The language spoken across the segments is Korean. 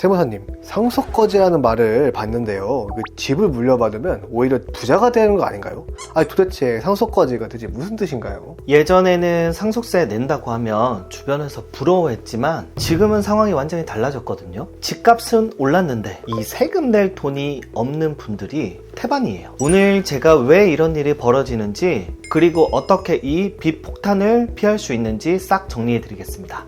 세무사님, 상속거지라는 말을 봤는데요. 집을 물려받으면 오히려 부자가 되는 거 아닌가요? 아니 도대체 상속거지가 대체 무슨 뜻인가요? 예전에는 상속세 낸다고 하면 주변에서 부러워했지만 지금은 상황이 완전히 달라졌거든요. 집값은 올랐는데 이 세금 낼 돈이 없는 분들이 태반이에요. 오늘 제가 왜 이런 일이 벌어지는지, 그리고 어떻게 이 빚 폭탄을 피할 수 있는지 싹 정리해 드리겠습니다.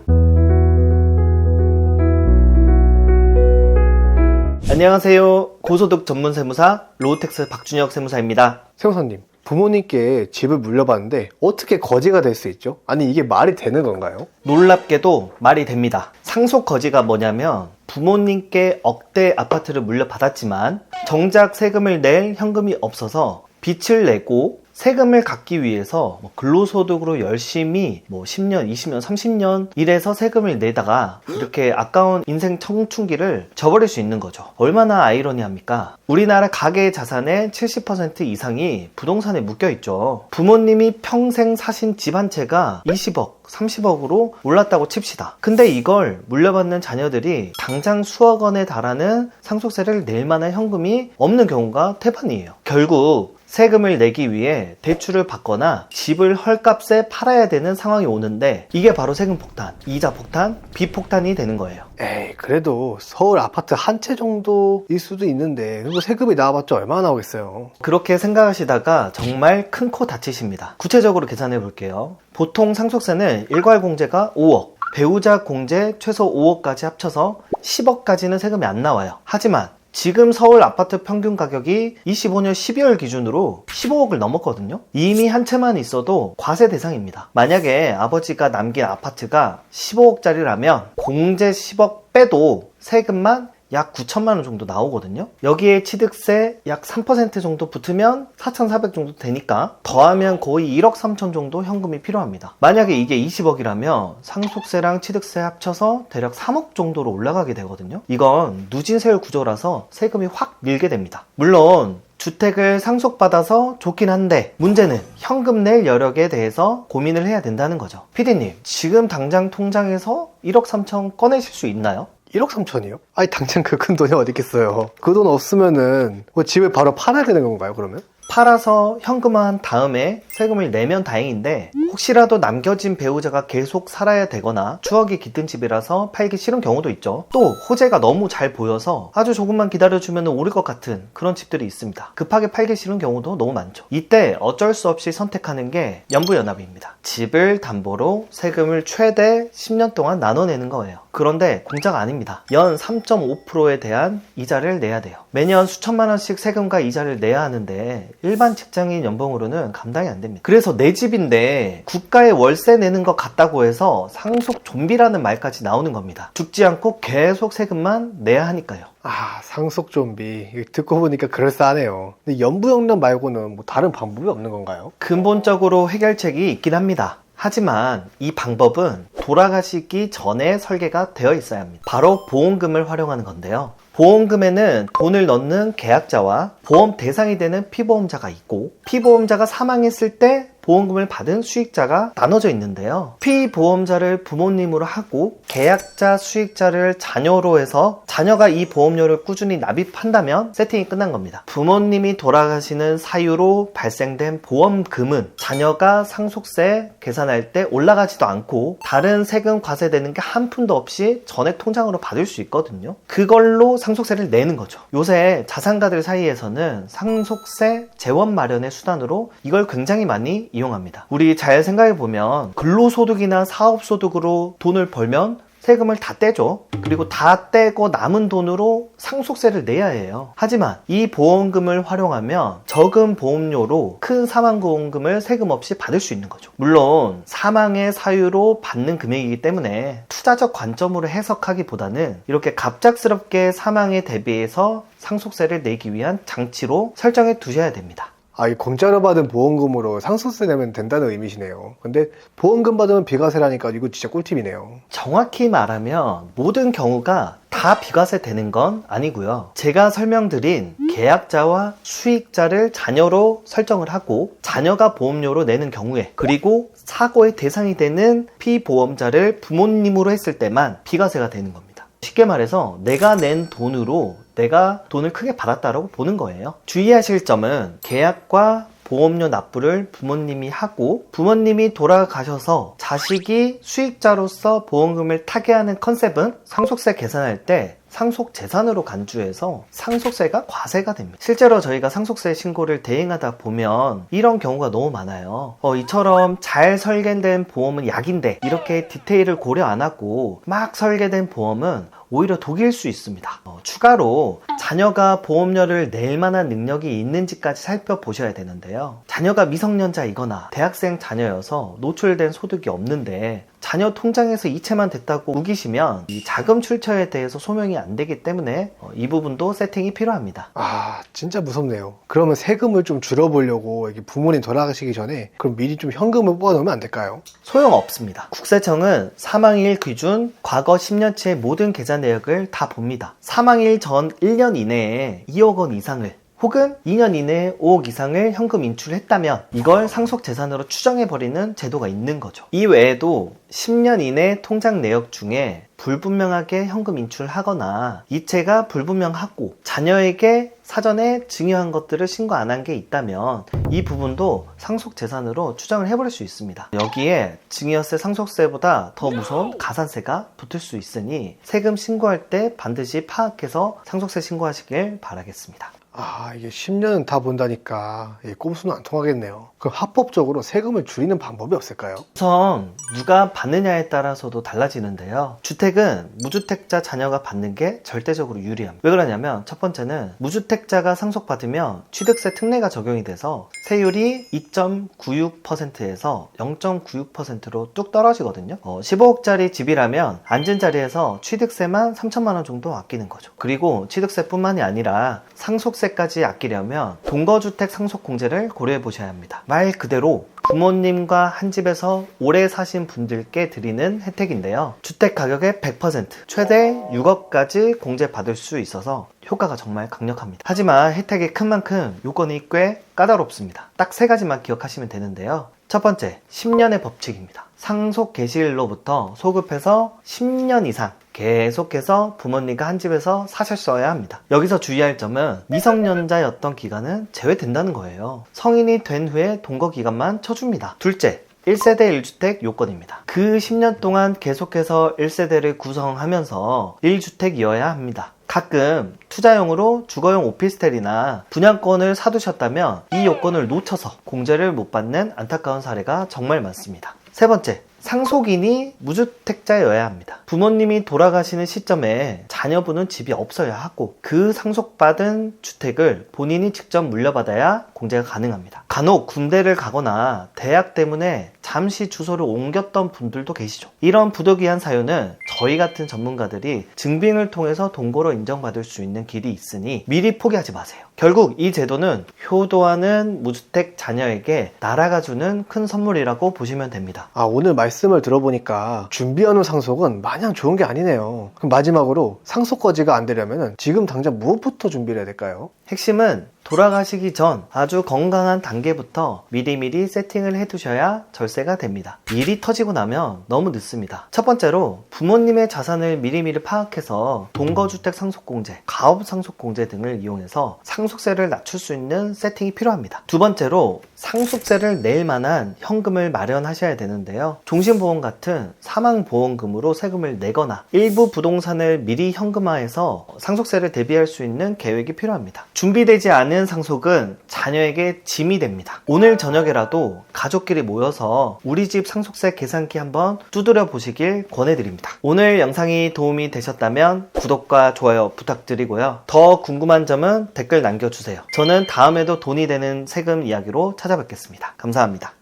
안녕하세요. 고소득 전문 세무사 로우텍스 박준혁 세무사입니다. 세무사님, 부모님께 집을 물려받는데 어떻게 거지가 될 수 있죠? 아니 이게 말이 되는 건가요? 놀랍게도 말이 됩니다. 상속 거지가 뭐냐면 부모님께 억대 아파트를 물려받았지만 정작 세금을 낼 현금이 없어서 빚을 내고 세금을 갚기 위해서 근로소득으로 열심히 10년, 20년, 30년 일해서 세금을 내다가 이렇게 아까운 인생 청춘기를 저버릴 수 있는 거죠. 얼마나 아이러니합니까? 우리나라 가계 자산의 70% 이상이 부동산에 묶여있죠. 부모님이 평생 사신 집 한 채가 20억, 30억으로 올랐다고 칩시다. 근데 이걸 물려받는 자녀들이 당장 수억 원에 달하는 상속세를 낼 만한 현금이 없는 경우가 태반이에요. 결국 세금을 내기 위해 대출을 받거나 집을 헐값에 팔아야 되는 상황이 오는데 이게 바로 세금 폭탄, 이자 폭탄, 빚 폭탄이 되는 거예요. 에이, 그래도 서울 아파트 한 채 정도일 수도 있는데 그리고 세금이 나와봤자 얼마나 나오겠어요. 그렇게 생각하시다가 정말 큰 코 다치십니다. 구체적으로 계산해 볼게요. 보통 상속세는 일괄 공제가 5억, 배우자 공제 최소 5억까지 합쳐서 10억까지는 세금이 안 나와요. 하지만 지금 서울 아파트 평균 가격이 25년 12월 기준으로 15억을 넘었거든요. 이미 한 채만 있어도 과세 대상입니다. 만약에 아버지가 남긴 아파트가 15억짜리라면 공제 10억 빼도 세금만 약 9천만 원 정도 나오거든요. 여기에 취득세 약 3% 정도 붙으면 4,400 정도 되니까 더하면 거의 1억 3천 정도 현금이 필요합니다. 만약에 이게 20억이라면 상속세랑 취득세 합쳐서 대략 3억 정도로 올라가게 되거든요. 이건 누진세율 구조라서 세금이 확 밀게 됩니다. 물론 주택을 상속받아서 좋긴 한데 문제는 현금 낼 여력에 대해서 고민을 해야 된다는 거죠. PD님, 지금 당장 통장에서 1억 3천 꺼내실 수 있나요? 1억 3천이요? 아니 당장 그 큰 돈이 어디 있겠어요. 그 돈 없으면은 집을 바로 팔아야 되는 건가요 그러면? 팔아서 현금화한 다음에 세금을 내면 다행인데 혹시라도 남겨진 배우자가 계속 살아야 되거나 추억이 깃든 집이라서 팔기 싫은 경우도 있죠. 또 호재가 너무 잘 보여서 아주 조금만 기다려주면 오를 것 같은 그런 집들이 있습니다. 급하게 팔기 싫은 경우도 너무 많죠. 이때 어쩔 수 없이 선택하는 게 연부연합입니다. 집을 담보로 세금을 최대 10년 동안 나눠내는 거예요. 그런데 공짜가 아닙니다. 연 3.5%에 대한 이자를 내야 돼요. 매년 수천만 원씩 세금과 이자를 내야 하는데 일반 직장인 연봉으로는 감당이 안 됩니다. 그래서 내 집인데 국가에 월세 내는 것 같다고 해서 상속 좀비라는 말까지 나오는 겁니다. 죽지 않고 계속 세금만 내야 하니까요. 아, 상속 좀비. 듣고 보니까 그럴싸하네요. 근데 연부연납 말고는 다른 방법이 없는 건가요? 근본적으로 해결책이 있긴 합니다. 하지만 이 방법은 돌아가시기 전에 설계가 되어 있어야 합니다. 바로 보험금을 활용하는 건데요. 보험금에는 돈을 넣는 계약자와 보험 대상이 되는 피보험자가 있고 피보험자가 사망했을 때 보험금을 받은 수익자가 나눠져 있는데요. 피보험자를 부모님으로 하고 계약자 수익자를 자녀로 해서 자녀가 이 보험료를 꾸준히 납입한다면 세팅이 끝난 겁니다. 부모님이 돌아가시는 사유로 발생된 보험금은 자녀가 상속세 계산할 때 올라가지도 않고 다른 세금 과세되는 게 한 푼도 없이 전액 통장으로 받을 수 있거든요. 그걸로 상속세를 내는 거죠. 요새 자산가들 사이에서는 상속세 재원 마련의 수단으로 이걸 굉장히 많이 이용합니다. 우리 잘 생각해보면 근로소득이나 사업소득으로 돈을 벌면 세금을 다 떼죠. 그리고 다 떼고 남은 돈으로 상속세를 내야 해요. 하지만 이 보험금을 활용하면 적은 보험료로 큰 사망보험금을 세금 없이 받을 수 있는 거죠. 물론 사망의 사유로 받는 금액이기 때문에 투자적 관점으로 해석하기보다는 이렇게 갑작스럽게 사망에 대비해서 상속세를 내기 위한 장치로 설정해 두셔야 됩니다. 아, 이 공짜로 받은 보험금으로 상속세 내면 된다는 의미시네요. 근데 보험금 받으면 비과세라니까 이거 진짜 꿀팁이네요. 정확히 말하면 모든 경우가 다 비과세 되는 건 아니고요. 제가 설명드린 계약자와 수익자를 자녀로 설정을 하고 자녀가 보험료로 내는 경우에, 그리고 사고의 대상이 되는 피보험자를 부모님으로 했을 때만 비과세가 되는 겁니다. 쉽게 말해서 내가 낸 돈으로 내가 돈을 크게 받았다라고 보는 거예요. 주의하실 점은 계약과 보험료 납부를 부모님이 하고 부모님이 돌아가셔서 자식이 수익자로서 보험금을 타게 하는 컨셉은 상속세 계산할 때 상속재산으로 간주해서 상속세가 과세가 됩니다. 실제로 저희가 상속세 신고를 대행하다 보면 이런 경우가 너무 많아요. 이처럼 잘 설계된 보험은 약인데 이렇게 디테일을 고려 안 하고 막 설계된 보험은 오히려 독일 수 있습니다. 추가로 자녀가 보험료를 낼 만한 능력이 있는지까지 살펴보셔야 되는데요. 자녀가 미성년자이거나 대학생 자녀여서 노출된 소득이 없는데 자녀 통장에서 이체만 됐다고 우기시면 이 자금 출처에 대해서 소명이 안 되기 때문에 이 부분도 세팅이 필요합니다. 아, 진짜 무섭네요. 그러면 세금을 좀 줄여보려고 이게 부모님 돌아가시기 전에 그럼 미리 좀 현금을 뽑아놓으면 안 될까요? 소용없습니다. 국세청은 사망일 기준 과거 10년치의 모든 계좌 내역을 다 봅니다. 사망일 전 1년 이내에 2억 원 이상을 혹은 2년 이내에 5억 이상을 현금 인출했다면 이걸 상속재산으로 추정해버리는 제도가 있는 거죠. 이 외에도 10년 이내 통장 내역 중에 불분명하게 현금 인출하거나 이체가 불분명하고 자녀에게 사전에 증여한 것들을 신고 안 한 게 있다면 이 부분도 상속재산으로 추정을 해버릴 수 있습니다. 여기에 증여세 상속세보다 더 무서운 가산세가 붙을 수 있으니 세금 신고할 때 반드시 파악해서 상속세 신고하시길 바라겠습니다. 아, 이게 10년은 다 본다니까 꼼수는 안 통하겠네요. 그럼 합법적으로 세금을 줄이는 방법이 없을까요? 우선 누가 받느냐에 따라서도 달라지는데요. 주택은 무주택자 자녀가 받는 게 절대적으로 유리합니다. 왜 그러냐면 첫 번째는 무주택자가 상속받으면 취득세 특례가 적용이 돼서 세율이 2.96%에서 0.96%로 뚝 떨어지거든요. 15억짜리 집이라면 앉은 자리에서 취득세만 3천만 원 정도 아끼는 거죠. 그리고 취득세뿐만이 아니라 상속세까지 아끼려면 동거주택 상속공제를 고려해 보셔야 합니다. 말 그대로 부모님과 한 집에서 오래 사신 분들께 드리는 혜택인데요. 주택 가격의 100%, 최대 6억까지 공제받을 수 있어서 효과가 정말 강력합니다. 하지만 혜택이 큰 만큼 요건이 꽤 까다롭습니다. 딱 3가지만 기억하시면 되는데요. 첫 번째, 10년의 법칙입니다. 상속 개시일로부터 소급해서 10년 이상 계속해서 부모님과 한 집에서 사셨어야 합니다. 여기서 주의할 점은 미성년자였던 기간은 제외된다는 거예요. 성인이 된 후에 동거 기간만 쳐줍니다. 둘째, 1세대 1주택 요건입니다. 그 10년 동안 계속해서 1세대를 구성하면서 1주택이어야 합니다. 가끔 투자용으로 주거용 오피스텔이나 분양권을 사두셨다면 이 요건을 놓쳐서 공제를 못 받는 안타까운 사례가 정말 많습니다. 세 번째, 상속인이 무주택자여야 합니다. 부모님이 돌아가시는 시점에 자녀분은 집이 없어야 하고 그 상속받은 주택을 본인이 직접 물려받아야 공제가 가능합니다. 간혹 군대를 가거나 대학 때문에 잠시 주소를 옮겼던 분들도 계시죠. 이런 부득이한 사유는 저희 같은 전문가들이 증빙을 통해서 동거로 인정받을 수 있는 길이 있으니 미리 포기하지 마세요. 결국 이 제도는 효도하는 무주택 자녀에게 나라가 주는 큰 선물이라고 보시면 됩니다. 아, 오늘 말씀을 들어보니까 준비하는 상속은 마냥 좋은 게 아니네요. 그럼 마지막으로 상속거지가 안 되려면 지금 당장 무엇부터 준비를 해야 될까요? 핵심은 돌아가시기 전 아주 건강한 단계부터 미리미리 세팅을 해두셔야 절세가 됩니다. 일이 터지고 나면 너무 늦습니다. 첫 번째로 부모님의 자산을 미리미리 파악해서 동거주택 상속공제, 가업상속공제 등을 이용해서 상속세를 낮출 수 있는 세팅이 필요합니다. 두 번째로 상속세를 낼 만한 현금을 마련하셔야 되는데요. 종신보험 같은 사망보험금으로 세금을 내거나 일부 부동산을 미리 현금화해서 상속세를 대비할 수 있는 계획이 필요합니다. 준비되지 않은 상속은 자녀에게 짐이 됩니다. 오늘 저녁에라도 가족끼리 모여서 우리 집 상속세 계산기 한번 두드려 보시길 권해드립니다. 오늘 영상이 도움이 되셨다면 구독과 좋아요 부탁드리고요. 더 궁금한 점은 댓글 남겨주세요. 저는 다음에도 돈이 되는 세금 이야기로 찾아뵙겠습니다. 감사합니다.